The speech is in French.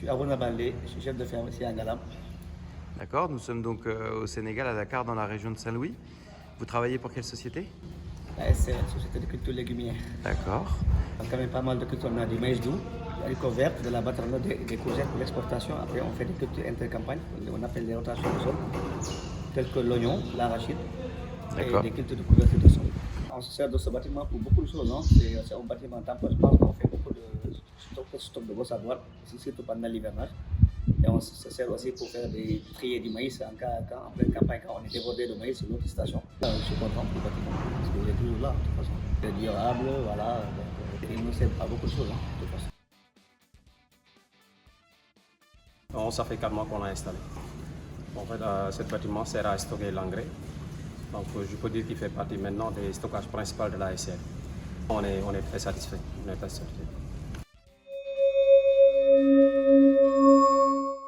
suis Abouna, je suis chef de ferme ici à Ngalam. D'accord, nous sommes donc au Sénégal, à Dakar, dans la région de Saint-Louis. Vous travaillez pour quelle société? La SR, Société de Culture Légumière. D'accord. On a quand même pas mal de cultures. On a du maïs doux, des haricots verts, de la batterie, des courgettes pour l'exportation. Après, on fait des cultures intercampagnes, on appelle les rotations de sol, telles que l'oignon, l'arachide et des cultures de couverture de sol. On se sert de ce bâtiment pour beaucoup de choses. Hein. C'est un bâtiment temporaire. On fait beaucoup de stock de gros avoirs, surtout pendant l'hivernage. Et on se sert aussi pour faire des trier du maïs en pleine campagne, quand on est débordé de maïs sur notre station. Je suis content pour le bâtiment, parce qu'il est toujours là, de toute façon. C'est durable, voilà. Donc, il nous sert à beaucoup de choses, hein, de toute façon. Non, ça fait 4 mois qu'on l'a installé. En fait, ce bâtiment sert à stocker l'engrais. Donc, je peux dire qu'il fait partie maintenant des stockages principaux de la SR. On est très satisfait. On est très satisfait.